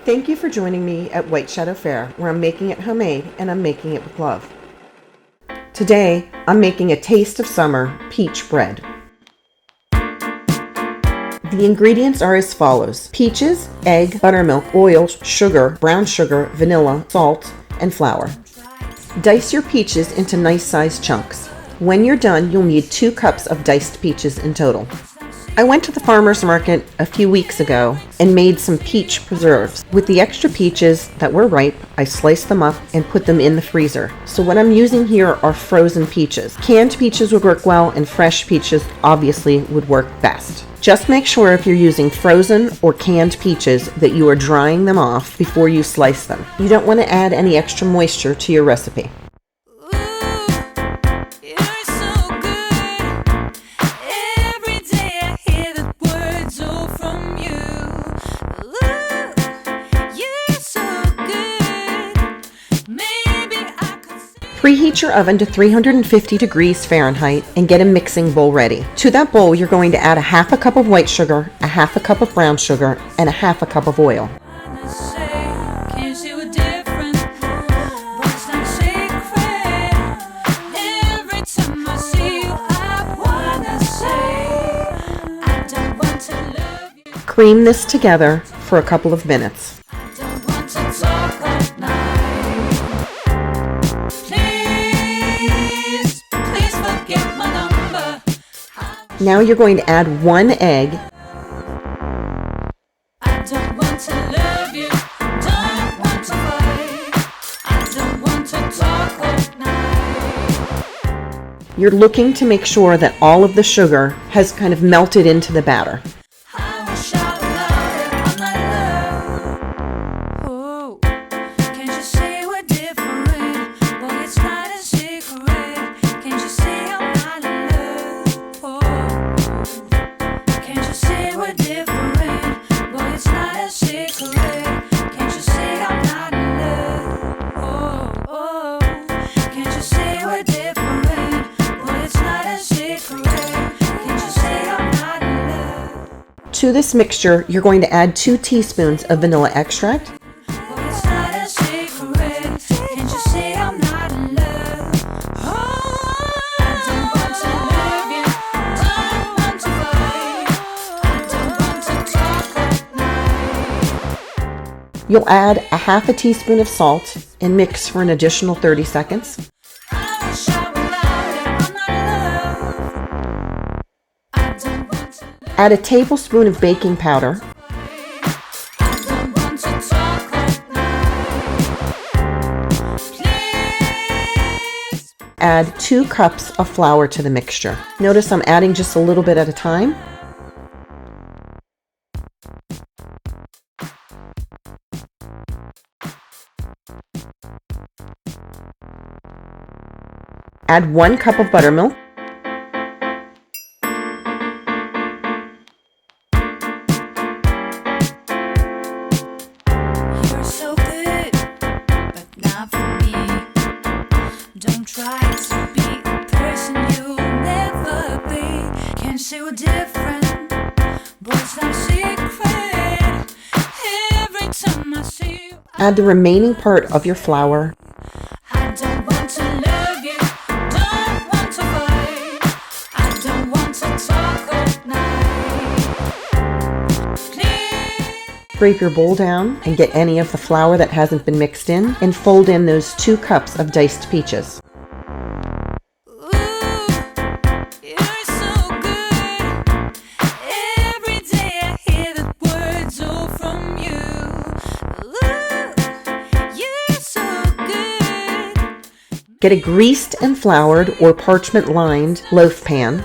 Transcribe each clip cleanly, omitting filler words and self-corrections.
Thank you for joining me at White Shadow Fair, where I'm making it homemade and I'm making it with love. Today, I'm making a taste of summer peach bread. The ingredients are as follows: peaches, egg, buttermilk, oil, sugar, brown sugar, vanilla, salt, and flour. Dice your peaches into nice sized chunks. When you're done, you'll need 2 cups of diced peaches in total. I went to the farmer's market a few weeks ago and made some peach preserves. With the extra peaches that were ripe, I sliced them up and put them in the freezer. So what I'm using here are frozen peaches. Canned peaches would work well, and fresh peaches obviously would work best. Just make sure if you're using frozen or canned peaches that you are drying them off before you slice them. You don't want to add any extra moisture to your recipe. Preheat your oven to 350 degrees Fahrenheit and get a mixing bowl ready. To that bowl, you're going to add 1/2 cup of white sugar, 1/2 cup of brown sugar, and 1/2 cup of oil. Cream this together for a couple of minutes. Now you're going to add 1 egg. You're looking to make sure that all of the sugar has kind of melted into the batter. To this mixture, you're going to add 2 teaspoons of vanilla extract, you'll add 1/2 teaspoon of salt and mix for an additional 30 seconds. Add a tablespoon of baking powder. Add 2 cups of flour to the mixture. Notice I'm adding just a little bit at a time. Add 1 cup of buttermilk. Add the remaining part of your flour. Scrape your bowl down and get any of the flour that hasn't been mixed in, and fold in those 2 cups of diced peaches. Get a greased and floured or parchment lined loaf pan.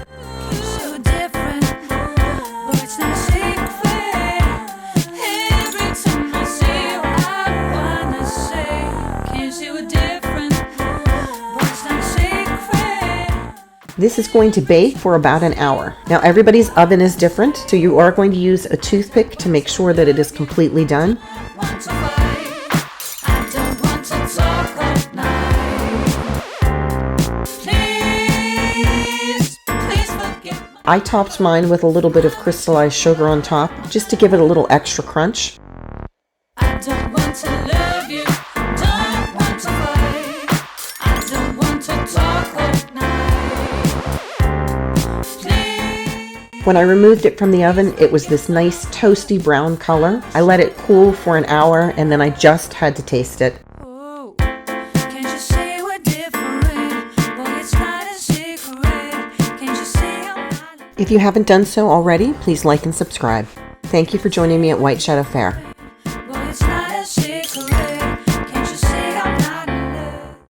This is going to bake for about an hour. Now everybody's oven is different, so you are going to use a toothpick to make sure that it is completely done. I topped mine with a little bit of crystallized sugar on top, just to give it a little extra crunch. When I removed it from the oven, it was this nice toasty brown color. I let it cool for an hour and then I just had to taste it. If you haven't done so already, please like and subscribe. Thank you for joining me at White Shadow Fare.